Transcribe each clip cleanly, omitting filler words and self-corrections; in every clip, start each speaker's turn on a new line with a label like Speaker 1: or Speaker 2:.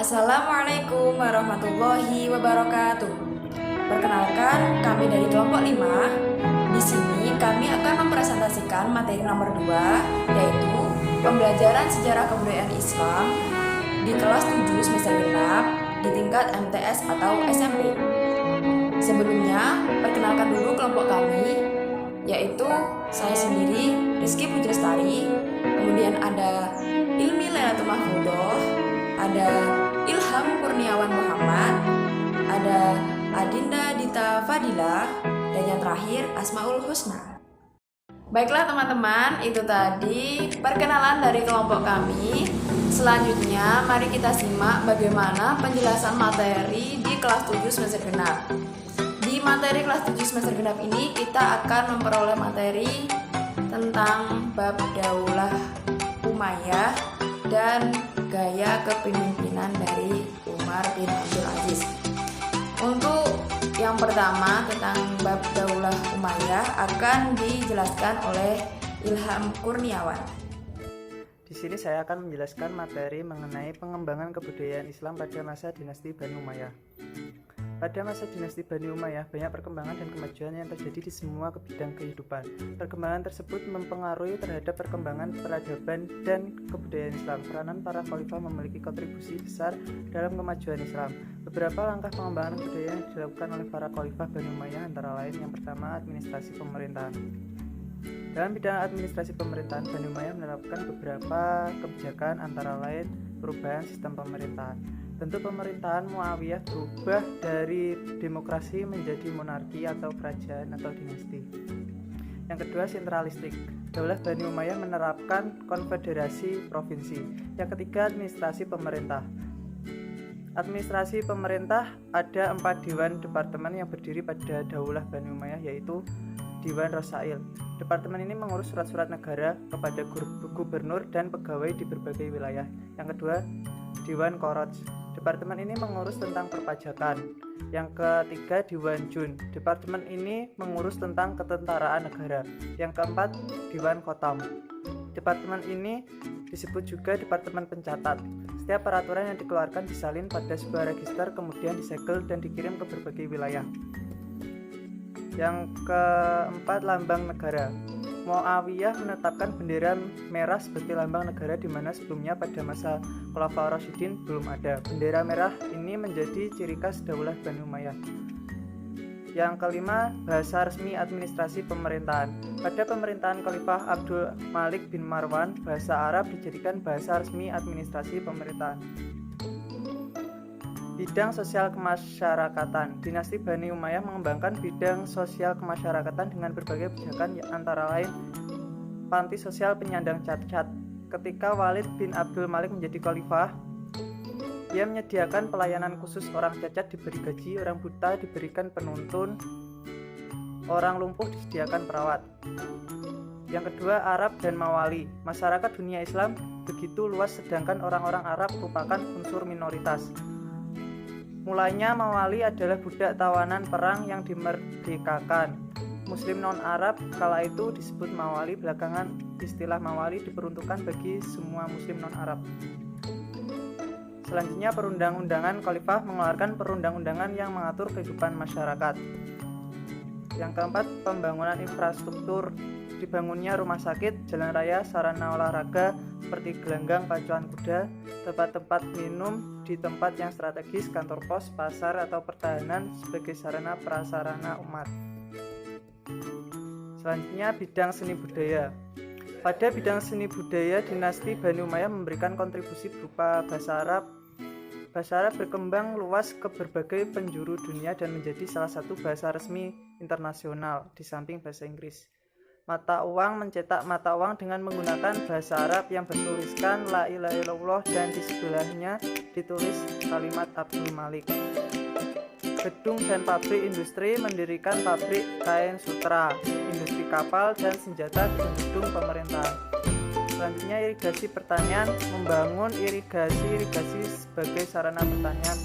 Speaker 1: Assalamualaikum warahmatullahi wabarakatuh. Perkenalkan, kami dari kelompok 5. Di sini kami akan mempresentasikan materi nomor 2, yaitu pembelajaran sejarah kebudayaan Islam di kelas 7 semester genap di tingkat MTS atau SMP. Sebelumnya, perkenalkan dulu kelompok kami, yaitu saya sendiri, Rizky Pujastuti, kemudian ada Ilmi Lailatul Mahfudoh, ada Ilham Kurniawan Muhammad, ada Adinda Dita Fadila, dan yang terakhir Asmaul Husna. Baiklah teman-teman, itu tadi perkenalan dari kelompok kami. Selanjutnya mari kita simak bagaimana penjelasan materi di kelas 7 semester genap. Di materi kelas 7 semester genap ini kita akan memperoleh materi tentang bab Daulah Umayyah dan gaya kepemimpinan dari Umar bin Abdul Aziz. Untuk yang pertama tentang bab Daulah Umayyah akan dijelaskan oleh Ilham Kurniawan.
Speaker 2: Di sini saya akan menjelaskan materi mengenai pengembangan kebudayaan Islam pada masa dinasti Bani Umayyah. Pada masa dinasti Bani Umayyah, banyak perkembangan dan kemajuan yang terjadi di semua bidang kehidupan. Perkembangan tersebut mempengaruhi terhadap perkembangan peradaban dan kebudayaan Islam. Peranan para khalifah memiliki kontribusi besar dalam kemajuan Islam. Beberapa langkah pengembangan kebudayaan yang dilakukan oleh para khalifah Bani Umayyah antara lain yang pertama, administrasi pemerintahan. Dalam bidang administrasi pemerintahan, Bani Umayyah menerapkan beberapa kebijakan antara lain perubahan sistem pemerintahan. Bentuk pemerintahan Muawiyah berubah dari demokrasi menjadi monarki atau kerajaan atau dinasti. Yang kedua, sentralistik. Daulah Bani Umayyah menerapkan konfederasi provinsi. Yang ketiga, administrasi pemerintah. Administrasi pemerintah ada 4 dewan departemen yang berdiri pada Daulah Bani Umayyah, yaitu Dewan Rosail. Departemen ini mengurus surat-surat negara kepada gubernur dan pegawai di berbagai wilayah. Yang kedua, Dewan Koroj. Departemen ini mengurus tentang perpajakan. Yang ketiga, Dewan Jun. Departemen ini mengurus tentang ketentaraan negara. Yang keempat, Dewan Khotam. Departemen ini disebut juga Departemen Pencatat. Setiap peraturan yang dikeluarkan disalin pada sebuah register, kemudian disegel dan dikirim ke berbagai wilayah. Yang keempat, Lambang Negara. Muawiyah menetapkan bendera merah sebagai lambang negara, di mana sebelumnya pada masa Khulafaur Rasyidin belum ada. Bendera merah ini menjadi ciri khas Daulah Bani Umayyah. Yang kelima, bahasa resmi administrasi pemerintahan. Pada pemerintahan Khalifah Abdul Malik bin Marwan, bahasa Arab dijadikan bahasa resmi administrasi pemerintahan. Bidang sosial kemasyarakatan. Dinasti Bani Umayyah mengembangkan bidang sosial kemasyarakatan dengan berbagai kebijakan, antara lain panti sosial penyandang cacat. Ketika Walid bin Abdul Malik menjadi khalifah, ia menyediakan pelayanan khusus. Orang cacat diberi gaji, orang buta diberikan penuntun, orang lumpuh disediakan perawat. Yang kedua, Arab dan Mawali. Masyarakat dunia Islam begitu luas, sedangkan orang-orang Arab merupakan unsur minoritas. Mulanya Mawali adalah budak tawanan perang yang dimerdekakan. Muslim non-Arab kala itu disebut Mawali. Belakangan istilah Mawali diperuntukkan bagi semua Muslim non-Arab. Selanjutnya, perundang-undangan. Khalifah mengeluarkan perundang-undangan yang mengatur kehidupan masyarakat. Yang keempat, pembangunan infrastruktur. Dibangunnya rumah sakit, jalan raya, sarana olahraga seperti gelanggang, pacuan kuda, tempat-tempat minum di tempat yang strategis, kantor pos, pasar atau pertahanan sebagai sarana prasarana umat. Selanjutnya, bidang seni budaya. Pada bidang seni budaya, dinasti Bani Umayyah memberikan kontribusi berupa bahasa Arab. Bahasa Arab berkembang luas ke berbagai penjuru dunia dan menjadi salah satu bahasa resmi internasional di samping bahasa Inggris. Mata uang, mencetak mata uang dengan menggunakan bahasa Arab yang bertuliskan La ilaha illallah dan di sebelahnya ditulis kalimat Abdul Malik. Gedung dan pabrik industri. Mendirikan pabrik kain sutra, industri kapal dan senjata, gedung pemerintahan. Selanjutnya, irigasi pertanian. Membangun irigasi sebagai sarana pertanian.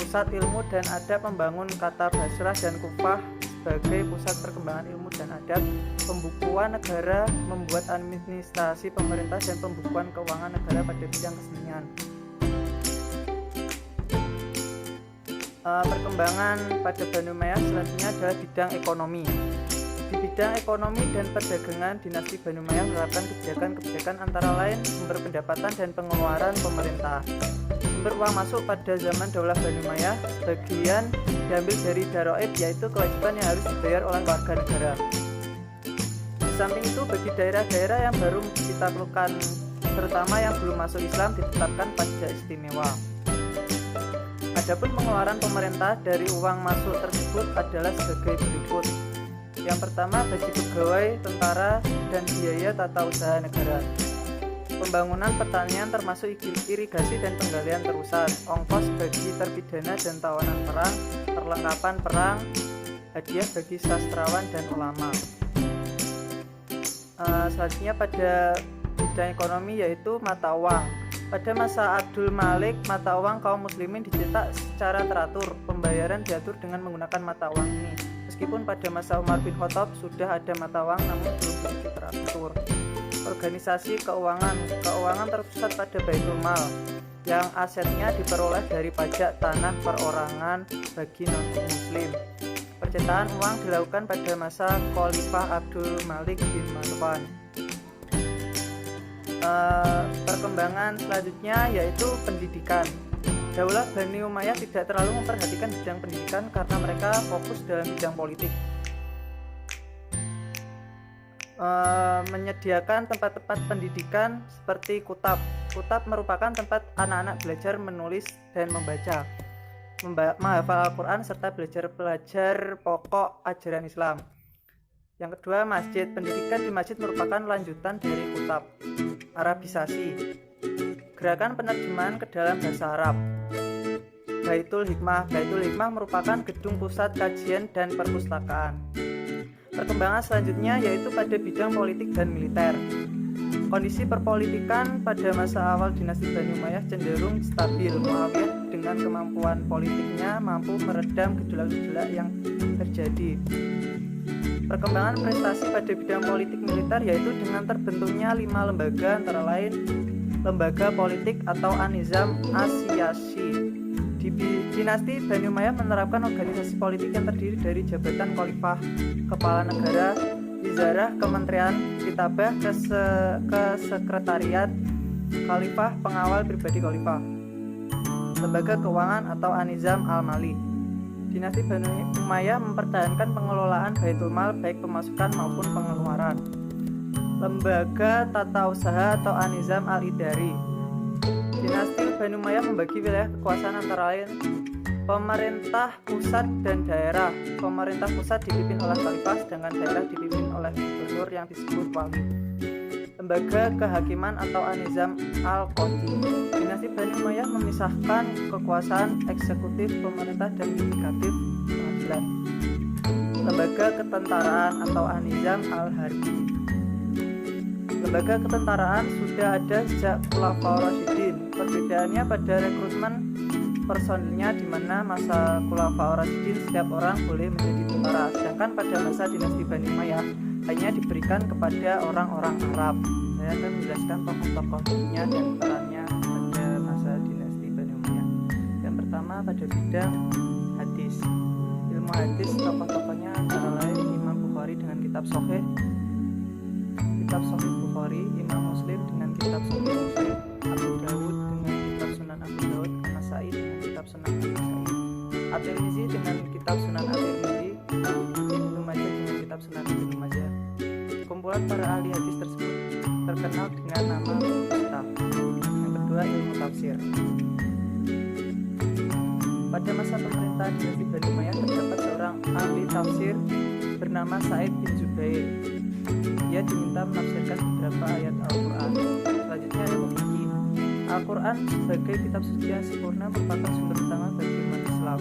Speaker 2: Pusat ilmu dan adab. Membangun kata Basrah dan Kufah sebagai pusat perkembangan ilmu dan adab. Pembukuan negara, membuat administrasi pemerintah dan pembukuan keuangan negara pada bidang kesenian. Perkembangan pada Bani Umayyah selanjutnya adalah bidang ekonomi. Di bidang ekonomi dan perdagangan, dinasti Bani Umayyah menerapkan kebijakan-kebijakan antara lain sumber pendapatan dan pengeluaran pemerintah. Sumber uang masuk pada zaman Daulah Bani Umayyah sebagian diambil dari daroib, yaitu kewajiban yang harus dibayar oleh warga negara. Di samping itu, bagi daerah-daerah yang baru ditaklukkan, terutama yang belum masuk Islam, ditetapkan pajak istimewa. Adapun pengeluaran pemerintah dari uang masuk tersebut adalah sebagai berikut. Yang pertama, gaji pegawai, tentara, dan biaya tata usaha negara. Pembangunan pertanian termasuk irigasi dan penggalian terusan, ongkos bagi terpidana dan tawanan perang, perlengkapan perang, hadiah bagi sastrawan dan ulama. Selanjutnya pada bidang ekonomi yaitu mata uang. Pada masa Abdul Malik, mata uang kaum muslimin dicetak secara teratur. Pembayaran diatur dengan menggunakan mata uang ini. Meskipun pada masa Umar bin Khattab sudah ada mata uang, namun belum begitu teratur. Organisasi keuangan terpusat pada Baitul Mal, yang asetnya diperoleh dari pajak tanah perorangan bagi non-muslim. Percetakan uang dilakukan pada masa Khalifah Abdul Malik bin Marwan. Perkembangan selanjutnya yaitu pendidikan. Daulah Bani Umayyah tidak terlalu memperhatikan bidang pendidikan karena mereka fokus dalam bidang politik. Menyediakan tempat-tempat pendidikan seperti kutab. Kutab merupakan tempat anak-anak belajar menulis dan membaca, menghafal Al-Quran serta belajar pokok ajaran Islam. Yang kedua, masjid. Pendidikan di masjid merupakan lanjutan dari kutab. Arabisasi, gerakan penerjemahan ke dalam bahasa Arab. Baitul Hikmah. Baitul Hikmah merupakan gedung pusat kajian dan perpustakaan. Perkembangan selanjutnya yaitu pada bidang politik dan militer. Kondisi perpolitikan pada masa awal dinasti Bani Umayyah cenderung stabil. Muawiyah dengan kemampuan politiknya mampu meredam gejolak-gejolak yang terjadi. Perkembangan prestasi pada bidang politik militer yaitu dengan terbentuknya 5 lembaga, antara lain Lembaga Politik atau An-Nizam As-Siyasi. Di dinasti Bani Umayyah menerapkan organisasi politik yang terdiri dari jabatan khalifah, kepala negara, wizarah, kementerian, kitabah, kesekretariat khalifah, pengawal pribadi khalifah, lembaga keuangan atau An-Nizam Al-Mali. Dinasti Bani Umayyah mempertahankan pengelolaan Baitul Mal baik pemasukan maupun pengeluaran. Lembaga Tata Usaha atau An-Nizam Al-Idari. Dinasti Bani Umayyah membagi wilayah kekuasaan antara lain pemerintah pusat dan daerah. Pemerintah pusat dipimpin oleh khalifah, sedangkan daerah dipimpin oleh gubernur yang disebut wali. Lembaga kehakiman atau An-Nizam Al-Qadi. Dinasti Bani Umayyah memisahkan kekuasaan eksekutif, pemerintah, dan yudikatif pengadilan. Lembaga ketentaraan atau An-Nizam Al-Harbi. Lembaga ketentaraan sudah ada sejak Khulafaur Rasyidin. Perbedaannya pada rekrutmen personilnya, di mana masa Khulafaur Rasyidin setiap orang boleh menjadi tentara, sedangkan pada masa dinasti Bani Umayyah hanya diberikan kepada orang-orang Arab. Saya akan menjelaskan tokoh-tokohnya dan perannya pada masa dinasti Bani Umayyah. Yang pertama pada bidang hadis. Ilmu hadis, tokoh-tokohnya antara lain Imam Bukhari dengan kitab Sahih Bukhari, Imam Muslim dengan kitab Sahih Muslim, Abu Dawud dengan kitab Sunan Abu Dawud, An-Nasai dengan kitab Sunan An-Nasai, At-Tirmizi dengan kitab Sunan At-Tirmizi, Ibnu Majah dengan kitab Sunan Ibnu Majah. Kumpulan para ahli hadis tersebut terkenal dengan nama kitab. Yang kedua, ilmu tafsir. Pada masa pemerintah dinasti Bani Umayyah terdapat seorang ahli tafsir bernama Sa'id bin Jubair. Dia diminta menafsirkan beberapa ayat Al-Quran. Selanjutnya ilmu fikih. Al-Quran sebagai kitab suci yang sempurna merupakan sumber utama bagi umat Islam.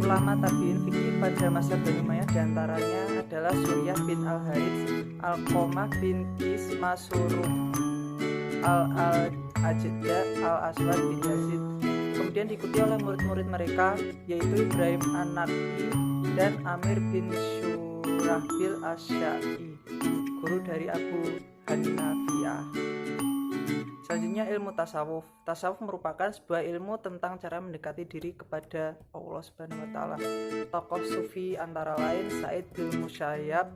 Speaker 2: Ulama tabi'in fikih pada masa Bani Umayyah diantaranya adalah Suryah bin Al-Harits, Al-Qamah bin Qis, Masuruh, Al-Ajda, Al-Aswad bin Yazid. Kemudian diikuti oleh murid-murid mereka, yaitu Ibrahim An-Naqi dan Amir bin Syurahbil Asy-Syafi'i, guru dari Abu Hanifah. Selanjutnya ilmu tasawuf. Tasawuf merupakan sebuah ilmu tentang cara mendekati diri kepada Allah Subhanahu wa taala. Tokoh sufi antara lain Said bin Musayyab,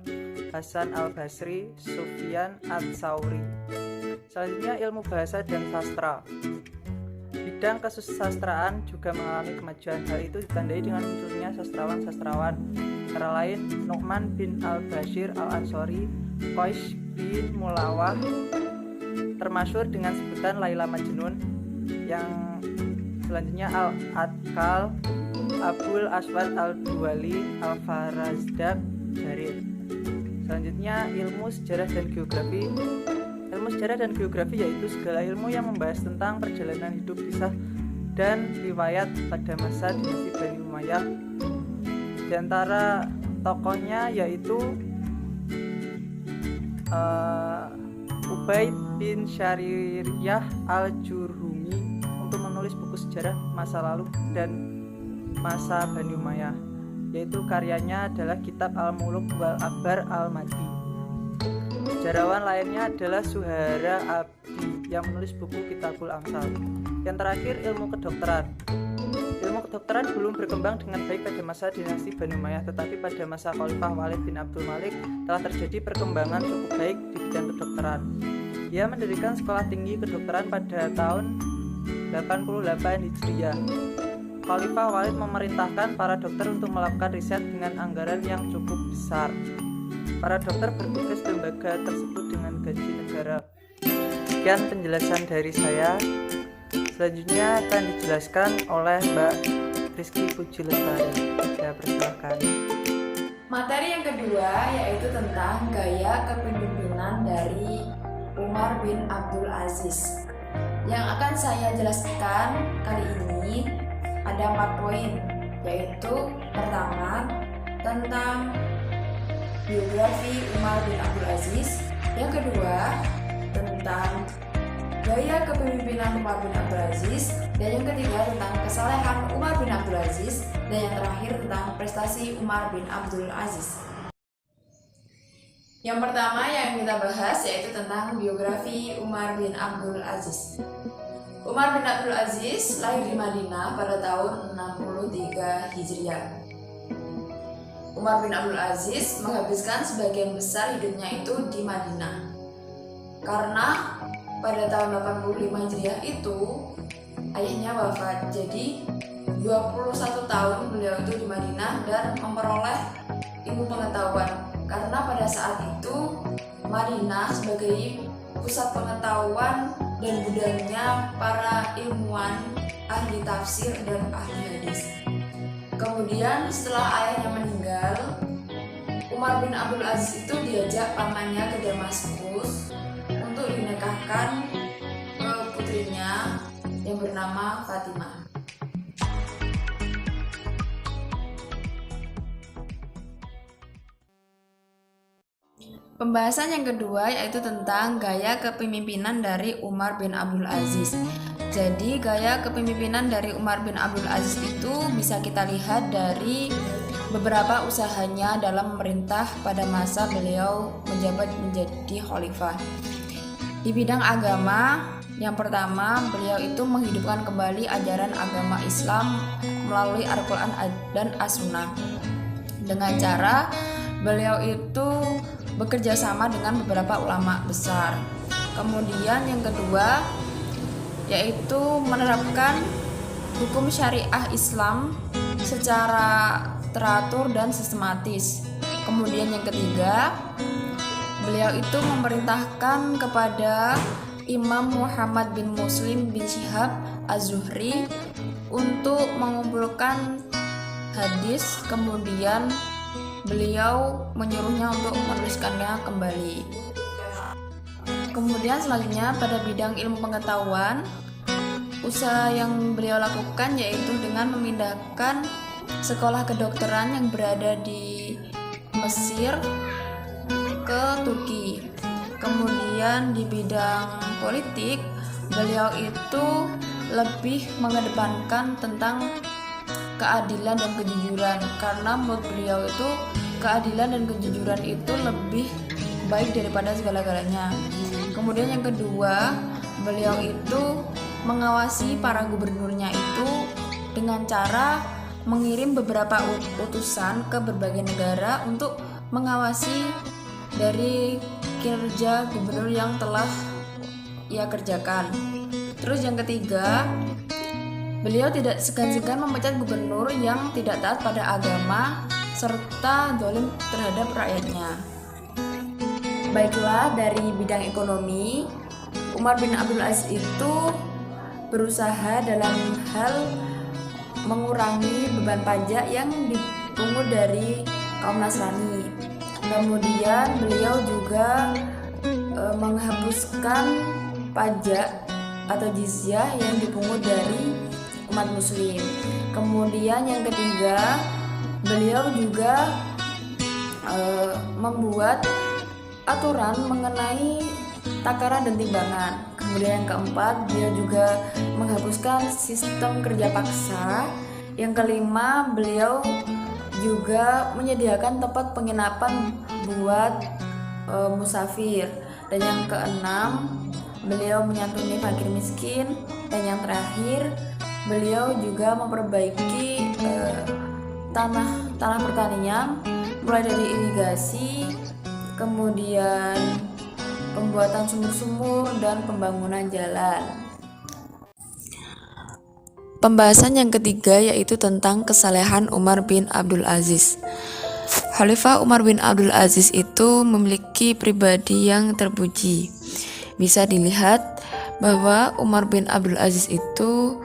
Speaker 2: Hasan al-Basri, Sufyan ats-Tsauri. Selanjutnya ilmu bahasa dan sastra. Bidang kesusastraan juga mengalami kemajuan. Hal itu ditandai dengan munculnya sastrawan-sastrawan antara lain Nu'man bin al-Bashir al-Ansori, Qais bin Mulawah, termasyhur dengan sebutan Laila Majnun. Yang selanjutnya Al-Adkal, Abul Aswad al-Duwali, Al-Farazdak, Jarir. Selanjutnya ilmu sejarah dan geografi. Ilmu sejarah dan geografi yaitu segala ilmu yang membahas tentang perjalanan hidup, kisah, dan riwayat pada masa dinasti Bani Umayyah. Di antara tokohnya yaitu Ubaid bin Syaririyah al-Jurhumi untuk menulis buku sejarah masa lalu dan masa Bani Umayyah, yaitu karyanya adalah Kitab Al-Muluk wal Akhbar al-Madi. Sejarawan lainnya adalah Suhara Abdi yang menulis buku Kitabul Amsal. Yang terakhir ilmu kedokteran. Ilmu kedokteran belum berkembang dengan baik pada masa dinasti Bani Umayyah, tetapi pada masa Khalifah Walid bin Abdul Malik telah terjadi perkembangan cukup baik di bidang kedokteran. Ia mendirikan sekolah tinggi kedokteran pada tahun 88 Hijriah. Khalifah Walid memerintahkan para dokter untuk melakukan riset dengan anggaran yang cukup besar. Para dokter bertugas di lembaga tersebut dengan gaji negara. Sekian penjelasan dari saya. Selanjutnya akan dijelaskan oleh Mbak Rizky Puji Lestari. Saya persilakan.
Speaker 1: Materi yang kedua yaitu tentang gaya kepemimpinan dari Umar bin Abdul Aziz. Yang akan saya jelaskan kali ini ada 4 poin, yaitu pertama tentang biografi Umar bin Abdul Aziz, yang kedua tentang gaya kepemimpinan Umar bin Abdul Aziz, dan yang ketiga tentang kesalehan Umar bin Abdul Aziz, dan yang terakhir tentang prestasi Umar bin Abdul Aziz. Yang pertama yang kita bahas yaitu tentang biografi Umar bin Abdul Aziz. Umar bin Abdul Aziz lahir di Madinah pada tahun 63 Hijriah. Umar bin Abdul Aziz menghabiskan sebagian besar hidupnya itu di Madinah. Karena pada tahun 85 Hijriah itu ayahnya wafat. Jadi 21 tahun beliau itu di Madinah dan memperoleh ilmu pengetahuan. Karena pada saat itu Madinah sebagai pusat pengetahuan dan budayanya para ilmuwan, ahli tafsir dan ahli hadis. Kemudian setelah ayahnya meninggal, Umar bin Abdul Aziz itu diajak pamannya ke Damaskus untuk dinikahkan ke putrinya yang bernama Fatimah. Pembahasan yang kedua yaitu tentang gaya kepemimpinan dari Umar bin Abdul Aziz. Jadi gaya kepemimpinan dari Umar bin Abdul Aziz itu bisa kita lihat dari beberapa usahanya dalam memerintah pada masa beliau menjabat menjadi khalifah. Di bidang agama, yang pertama beliau itu menghidupkan kembali ajaran agama Islam melalui Al-Quran dan As-Sunnah. Dengan cara beliau itu bekerja sama dengan beberapa ulama besar. Kemudian yang kedua yaitu menerapkan hukum syariah Islam secara teratur dan sistematis. Kemudian yang ketiga, beliau itu memerintahkan kepada Imam Muhammad bin Muslim bin Syihab Az-Zuhri untuk mengumpulkan hadis, kemudian beliau menyuruhnya untuk menuliskannya kembali. Kemudian selanjutnya pada bidang ilmu pengetahuan, usaha yang beliau lakukan yaitu dengan memindahkan sekolah kedokteran yang berada di Mesir ke Turki. Kemudian di bidang politik, beliau itu lebih mengedepankan tentang keadilan dan kejujuran, karena menurut beliau itu keadilan dan kejujuran itu lebih baik daripada segala-galanya. Kemudian yang kedua, beliau itu mengawasi para gubernurnya itu dengan cara mengirim beberapa utusan ke berbagai negara untuk mengawasi dari kinerja gubernur yang telah ia kerjakan. Terus yang ketiga, beliau tidak segan-segan memecat gubernur yang tidak taat pada agama serta zalim terhadap rakyatnya. Baiklah, dari bidang ekonomi, Umar bin Abdul Aziz itu berusaha dalam hal mengurangi beban pajak yang dipungut dari kaum Nasrani. Kemudian beliau juga menghapuskan pajak atau jizyah yang dipungut dari umat muslim. Kemudian yang ketiga, beliau juga membuat aturan mengenai takaran dan timbangan. Kemudian yang keempat, beliau juga menghapuskan sistem kerja paksa. Yang kelima, beliau juga menyediakan tempat penginapan buat musafir. Dan yang keenam, beliau menyantuni fakir miskin. Dan yang terakhir, beliau juga memperbaiki tanah pertanian, mulai dari irigasi, kemudian pembuatan sumur-sumur dan pembangunan jalan. Pembahasan yang ketiga yaitu tentang kesalehan Umar bin Abdul Aziz. Khalifah Umar bin Abdul Aziz itu memiliki pribadi yang terpuji. Bisa dilihat bahwa Umar bin Abdul Aziz itu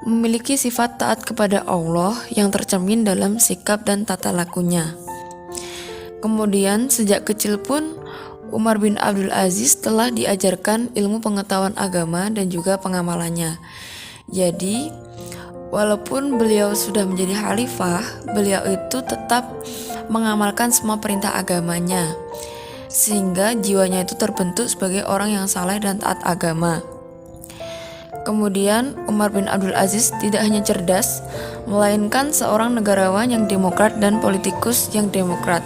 Speaker 1: memiliki sifat taat kepada Allah yang tercermin dalam sikap dan tata lakunya. Kemudian sejak kecil pun Umar bin Abdul Aziz telah diajarkan ilmu pengetahuan agama dan juga pengamalannya. Jadi, walaupun beliau sudah menjadi khalifah, beliau itu tetap mengamalkan semua perintah agamanya, sehingga jiwanya itu terbentuk sebagai orang yang saleh dan taat agama. Kemudian, Umar bin Abdul Aziz tidak hanya cerdas, melainkan seorang negarawan yang demokrat dan politikus yang demokrat.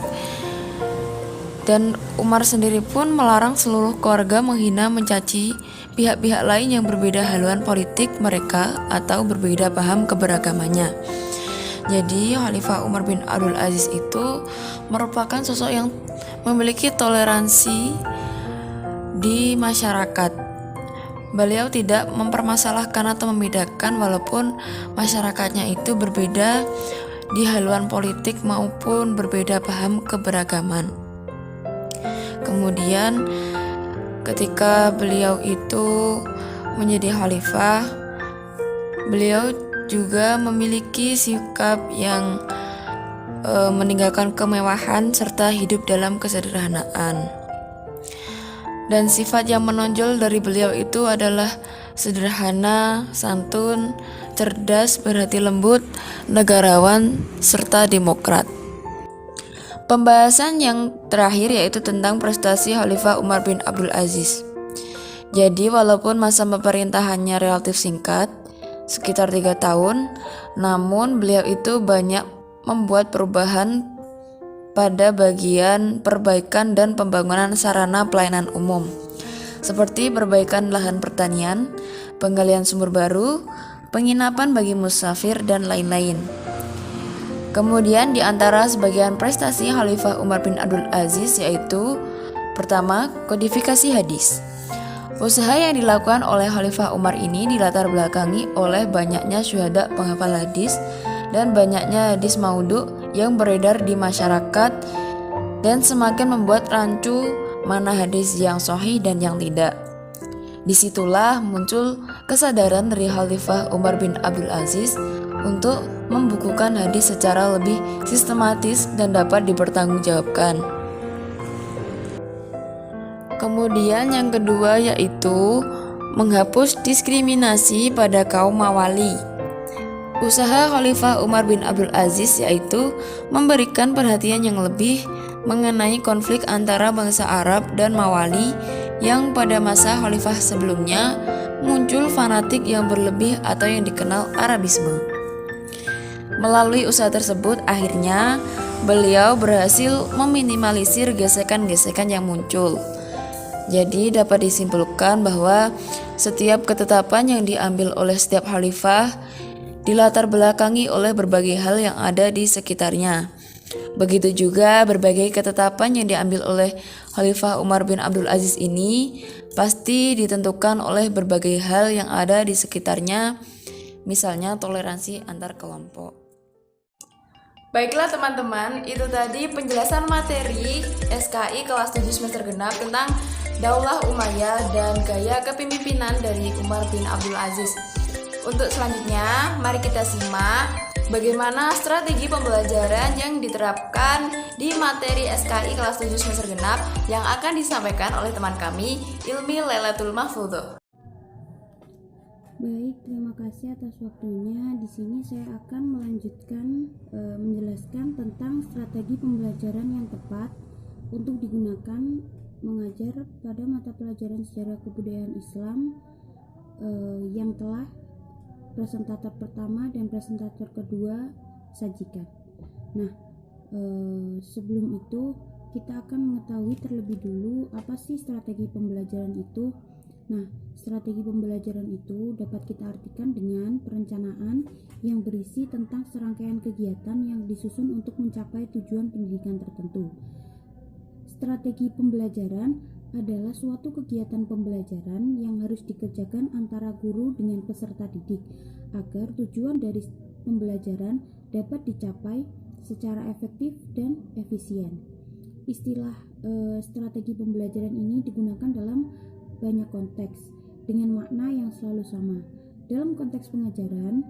Speaker 1: Dan Umar sendiri pun melarang seluruh keluarga menghina, mencaci pihak-pihak lain yang berbeda haluan politik mereka atau berbeda paham keberagamannya. Jadi Khalifah Umar bin Abdul Aziz itu merupakan sosok yang memiliki toleransi di masyarakat. Beliau tidak mempermasalahkan atau membedakan walaupun masyarakatnya itu berbeda di haluan politik maupun berbeda paham keberagaman. Kemudian ketika beliau itu menjadi khalifah, beliau juga memiliki sikap yang meninggalkan kemewahan serta hidup dalam kesederhanaan. Dan sifat yang menonjol dari beliau itu adalah sederhana, santun, cerdas, berhati lembut, negarawan, serta demokrat. Pembahasan yang terakhir yaitu tentang prestasi Khalifah Umar bin Abdul Aziz. Jadi walaupun masa pemerintahannya relatif singkat, sekitar 3 tahun, namun beliau itu banyak membuat perubahan pada bagian perbaikan dan pembangunan sarana pelayanan umum, seperti perbaikan lahan pertanian, penggalian sumur baru, penginapan bagi musafir, dan lain-lain. Kemudian di antara sebagian prestasi Khalifah Umar bin Abdul Aziz yaitu pertama, kodifikasi hadis. Usaha yang dilakukan oleh Khalifah Umar ini dilatar belakangi oleh banyaknya syuhada penghafal hadis dan banyaknya hadis maudhu yang beredar di masyarakat dan semakin membuat rancu mana hadis yang sahih dan yang tidak. Disitulah muncul kesadaran dari Khalifah Umar bin Abdul Aziz untuk membukukan hadis secara lebih sistematis dan dapat dipertanggungjawabkan. Kemudian yang kedua yaitu menghapus diskriminasi pada kaum Mawali. Usaha Khalifah Umar bin Abdul Aziz yaitu memberikan perhatian yang lebih mengenai konflik antara bangsa Arab dan Mawali yang pada masa khalifah sebelumnya muncul fanatik yang berlebih atau yang dikenal Arabisme. Melalui usaha tersebut, akhirnya beliau berhasil meminimalisir gesekan-gesekan yang muncul. Jadi dapat disimpulkan bahwa setiap ketetapan yang diambil oleh setiap khalifah dilatar belakangi oleh berbagai hal yang ada di sekitarnya. Begitu juga berbagai ketetapan yang diambil oleh Khalifah Umar bin Abdul Aziz ini pasti ditentukan oleh berbagai hal yang ada di sekitarnya, misalnya toleransi antar kelompok. Baiklah teman-teman, itu tadi penjelasan materi SKI kelas 7 semester genap tentang Daulah Umayyah dan gaya kepemimpinan dari Umar bin Abdul Aziz. Untuk selanjutnya, mari kita simak bagaimana strategi pembelajaran yang diterapkan di materi SKI kelas 7 semester genap yang akan disampaikan oleh teman kami, Ilmi Lailatul Mahfudhoh.
Speaker 3: Baik, terima kasih atas waktunya. Di sini saya akan melanjutkan menjelaskan tentang strategi pembelajaran yang tepat untuk digunakan mengajar pada mata pelajaran sejarah kebudayaan Islam yang telah presentator pertama dan presentator kedua sajikan. Nah, sebelum itu kita akan mengetahui terlebih dulu apa sih strategi pembelajaran itu. Nah, strategi pembelajaran itu dapat kita artikan dengan perencanaan yang berisi tentang serangkaian kegiatan yang disusun untuk mencapai tujuan pendidikan tertentu. Strategi pembelajaran adalah suatu kegiatan pembelajaran yang harus dikerjakan antara guru dengan peserta didik agar tujuan dari pembelajaran dapat dicapai secara efektif dan efisien. Istilah strategi pembelajaran ini digunakan dalam banyak konteks dengan makna yang selalu sama. Dalam konteks pengajaran,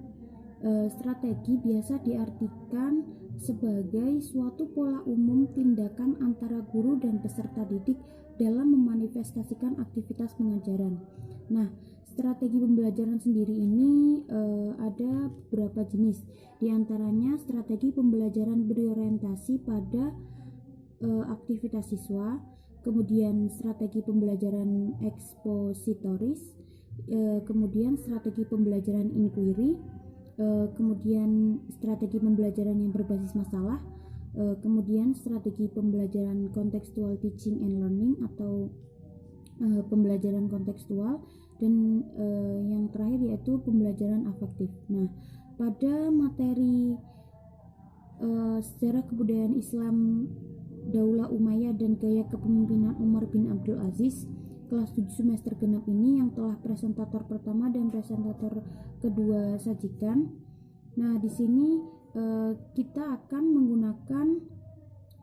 Speaker 3: strategi biasa diartikan sebagai suatu pola umum tindakan antara guru dan peserta didik dalam memanifestasikan aktivitas pengajaran. Nah, strategi pembelajaran sendiri ini ada beberapa jenis. Di antaranya strategi pembelajaran berorientasi pada aktivitas siswa, kemudian strategi pembelajaran ekspositoris, kemudian strategi pembelajaran inquiry, kemudian strategi pembelajaran yang berbasis masalah, kemudian strategi pembelajaran contextual teaching and learning atau pembelajaran kontekstual, dan yang terakhir yaitu pembelajaran afektif. Nah, pada materi sejarah kebudayaan Islam Daulah Umayyah dan gaya kepemimpinan Umar bin Abdul Aziz kelas 7 semester genap ini yang telah presentator pertama dan presentator kedua sajikan. Nah, di sini kita akan menggunakan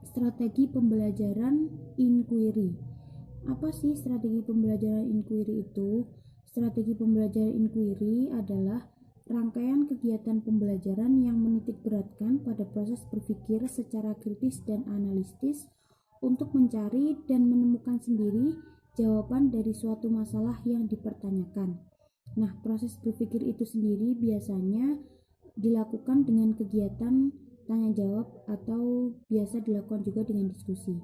Speaker 3: strategi pembelajaran inquiry. Apa sih strategi pembelajaran inquiry itu? Strategi pembelajaran inquiry adalah rangkaian kegiatan pembelajaran yang menitikberatkan pada proses berpikir secara kritis dan analitis untuk mencari dan menemukan sendiri jawaban dari suatu masalah yang dipertanyakan. Nah, proses berpikir itu sendiri biasanya dilakukan dengan kegiatan tanya jawab atau biasa dilakukan juga dengan diskusi.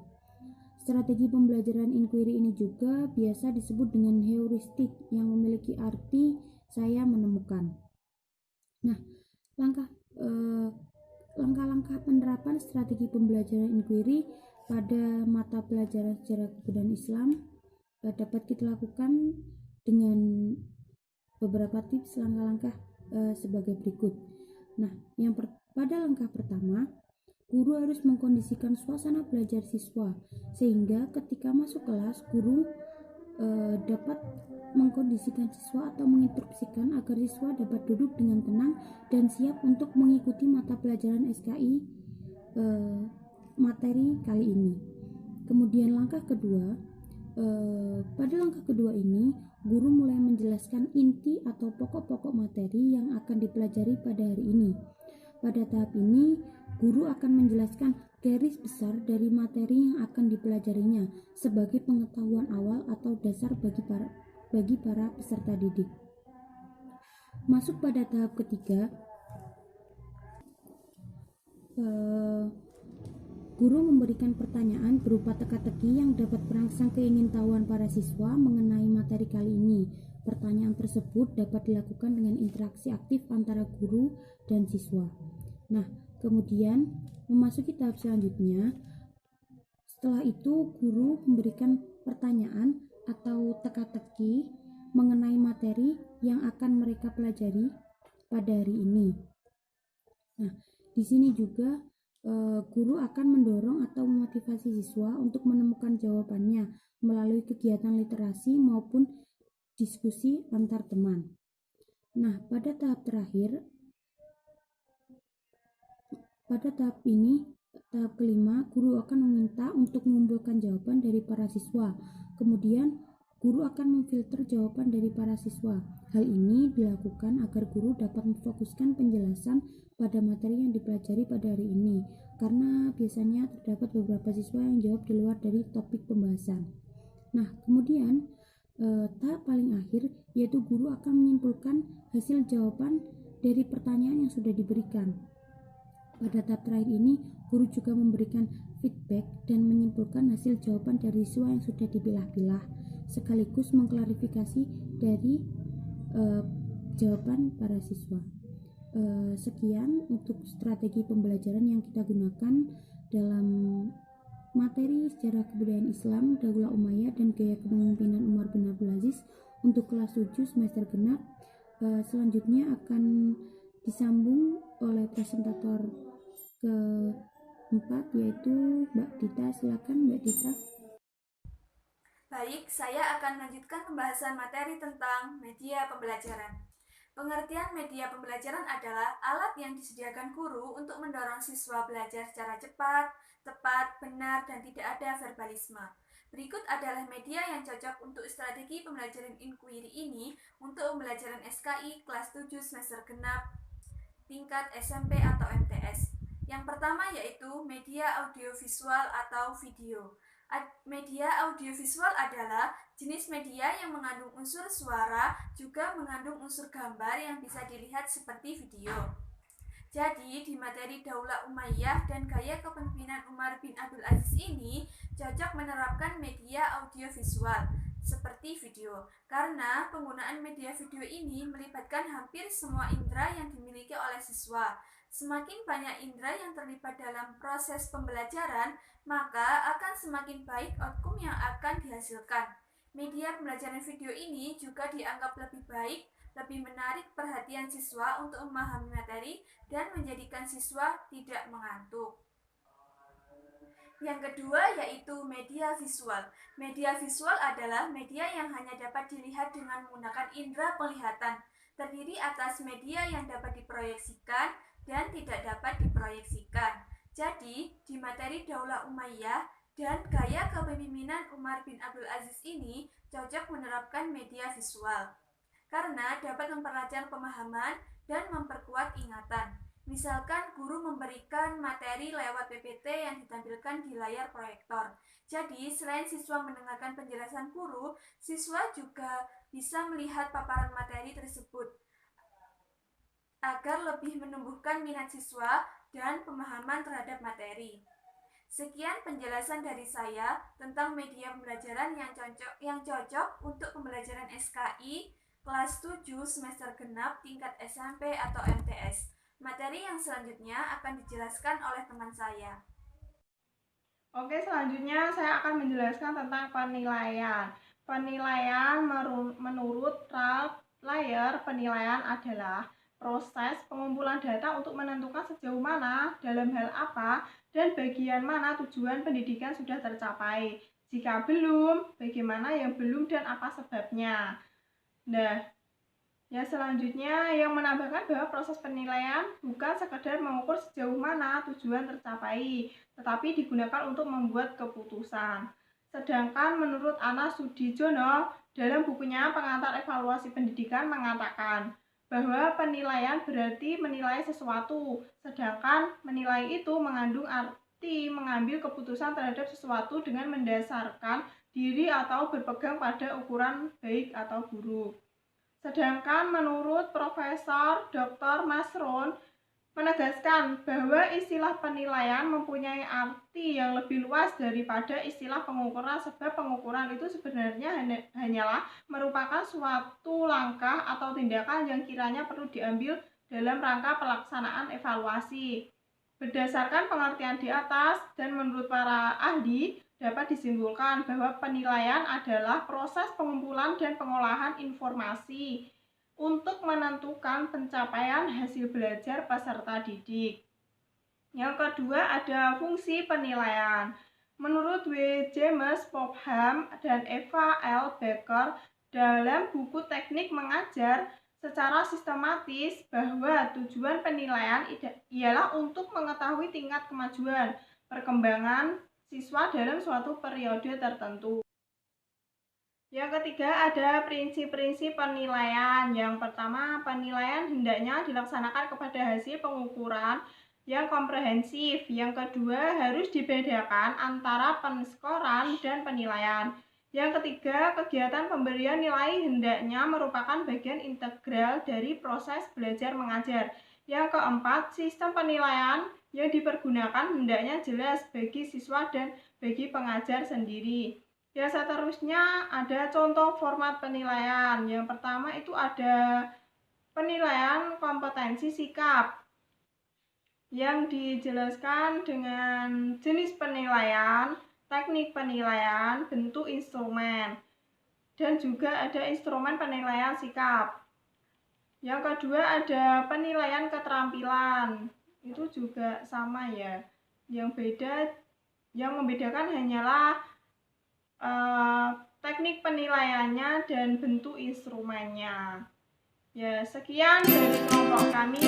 Speaker 3: Strategi pembelajaran inquiry ini juga biasa disebut dengan heuristik yang memiliki arti saya menemukan. Nah, langkah-langkah penerapan strategi pembelajaran inquiry pada mata pelajaran sejarah kebudayaan Islam dapat kita lakukan dengan beberapa tips langkah-langkah sebagai berikut. Nah, pada langkah pertama, guru harus mengkondisikan suasana belajar siswa sehingga ketika masuk kelas guru dapat mengkondisikan siswa atau menginstruksikan agar siswa dapat duduk dengan tenang dan siap untuk mengikuti mata pelajaran SKI materi kali ini. Kemudian pada langkah kedua ini, guru mulai menjelaskan inti atau pokok-pokok materi yang akan dipelajari pada hari ini. Pada tahap ini, guru akan menjelaskan garis besar dari materi yang akan dipelajarinya sebagai pengetahuan awal atau dasar bagi para peserta didik. Masuk pada tahap ketiga, guru memberikan pertanyaan berupa teka-teki yang dapat merangsang keingintahuan para siswa mengenai materi kali ini. Pertanyaan tersebut dapat dilakukan dengan interaksi aktif antara guru dan siswa. Nah, kemudian memasuki tahap selanjutnya. Setelah itu, guru memberikan pertanyaan atau teka-teki mengenai materi yang akan mereka pelajari pada hari ini. Nah, di sini juga guru akan mendorong atau memotivasi siswa untuk menemukan jawabannya melalui kegiatan literasi maupun diskusi antar teman. Nah, pada tahap ini, tahap kelima, guru akan meminta untuk mengumpulkan jawaban dari para siswa. Kemudian, guru akan memfilter jawaban dari para siswa. Hal ini dilakukan agar guru dapat memfokuskan penjelasan pada materi yang dipelajari pada hari ini, karena biasanya terdapat beberapa siswa yang jawab di luar dari topik pembahasan. Nah, kemudian tahap paling akhir yaitu guru akan menyimpulkan hasil jawaban dari pertanyaan yang sudah diberikan. Pada tahap terakhir ini, guru juga memberikan feedback dan menyimpulkan hasil jawaban dari siswa yang sudah dipilah-pilah, sekaligus mengklarifikasi dari jawaban para siswa. Sekian untuk strategi pembelajaran yang kita gunakan dalam materi sejarah kebudayaan Islam, Daulah Umayyah dan gaya kepemimpinan Umar bin Abdul Aziz untuk kelas 7 semester genap. Selanjutnya akan disambung oleh presentator keempat yaitu Mbak Dita. Silakan Mbak Dita.
Speaker 1: Baik, saya akan melanjutkan pembahasan materi tentang media pembelajaran. Pengertian media pembelajaran adalah alat yang disediakan guru untuk mendorong siswa belajar secara cepat, tepat, benar, dan tidak ada verbalisme. Berikut adalah media yang cocok untuk strategi pembelajaran inquiry ini untuk pembelajaran SKI kelas 7 semester genap tingkat SMP atau MTS. Yang pertama yaitu media audiovisual atau video. Media audiovisual adalah jenis media yang mengandung unsur suara, juga mengandung unsur gambar yang bisa dilihat seperti video. Jadi, di materi Daulah Umayyah dan gaya kepemimpinan Umar bin Abdul Aziz ini cocok menerapkan media audiovisual seperti video, karena penggunaan media video ini melibatkan hampir semua indera yang dimiliki oleh siswa. Semakin banyak indera yang terlibat dalam proses pembelajaran, maka akan semakin baik outcome yang akan dihasilkan. Media pembelajaran video ini juga dianggap lebih baik, lebih menarik perhatian siswa untuk memahami materi dan menjadikan siswa tidak mengantuk. Yang kedua yaitu media visual. Media visual adalah media yang hanya dapat dilihat dengan menggunakan indera penglihatan, terdiri atas media yang dapat diproyeksikan dan tidak dapat diproyeksikan. Jadi, di materi Daulah Umayyah dan gaya kepemimpinan Umar bin Abdul Aziz ini cocok menerapkan media visual, karena dapat memperlancar pemahaman dan memperkuat ingatan. Misalkan guru memberikan materi lewat PPT yang ditampilkan di layar proyektor. Jadi, selain siswa mendengarkan penjelasan guru, siswa juga bisa melihat paparan materi tersebut agar lebih menumbuhkan minat siswa dan pemahaman terhadap materi. Sekian penjelasan dari saya tentang media pembelajaran yang cocok untuk pembelajaran SKI kelas 7 semester genap tingkat SMP atau MTS. Materi yang selanjutnya akan dijelaskan oleh teman saya.
Speaker 4: Oke, selanjutnya saya akan menjelaskan tentang penilaian. Penilaian menurut Ralph Layer, penilaian adalah proses pengumpulan data untuk menentukan sejauh mana, dalam hal apa, dan bagian mana tujuan pendidikan sudah tercapai. Jika belum, bagaimana yang belum dan apa sebabnya. Nah, yang selanjutnya yang menambahkan bahwa proses penilaian bukan sekedar mengukur sejauh mana tujuan tercapai, tetapi digunakan untuk membuat keputusan. Sedangkan menurut Ana Sudijono dalam bukunya Pengantar Evaluasi Pendidikan mengatakan bahwa penilaian berarti menilai sesuatu, sedangkan menilai itu mengandung arti mengambil keputusan terhadap sesuatu dengan mendasarkan diri atau berpegang pada ukuran baik atau buruk. Sedangkan menurut Profesor Dr. Masron menegaskan bahwa istilah penilaian mempunyai arti yang lebih luas daripada istilah pengukuran, sebab pengukuran itu sebenarnya hanyalah merupakan suatu langkah atau tindakan yang kiranya perlu diambil dalam rangka pelaksanaan evaluasi. Berdasarkan pengertian di atas dan menurut para ahli, dapat disimpulkan bahwa penilaian adalah proses pengumpulan dan pengolahan informasi untuk menentukan pencapaian hasil belajar peserta didik. Yang kedua ada fungsi penilaian. Menurut W. James Popham dan Eva L. Baker dalam buku Teknik Mengajar secara sistematis bahwa tujuan penilaian ialah untuk mengetahui tingkat kemajuan perkembangan siswa dalam suatu periode tertentu. Yang ketiga ada prinsip-prinsip penilaian. Yang pertama, penilaian hendaknya dilaksanakan kepada hasil pengukuran yang komprehensif. Yang kedua, harus dibedakan antara penskoran dan penilaian. Yang ketiga, kegiatan pemberian nilai hendaknya merupakan bagian integral dari proses belajar mengajar. Yang keempat, sistem penilaian yang dipergunakan hendaknya jelas bagi siswa dan bagi pengajar sendiri. Yang seterusnya ada contoh format penilaian. Yang pertama itu ada penilaian kompetensi sikap yang dijelaskan dengan jenis penilaian, teknik penilaian, bentuk instrumen, dan juga ada instrumen penilaian sikap. Yang kedua ada penilaian keterampilan, itu juga sama ya. Yang membedakan hanyalah teknik penilaiannya dan bentuk instrumennya. Ya, sekian dari kelompok kami.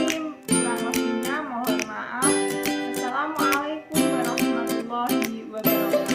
Speaker 4: Kurang lebihnya mohon maaf. Assalamualaikum warahmatullahi wabarakatuh.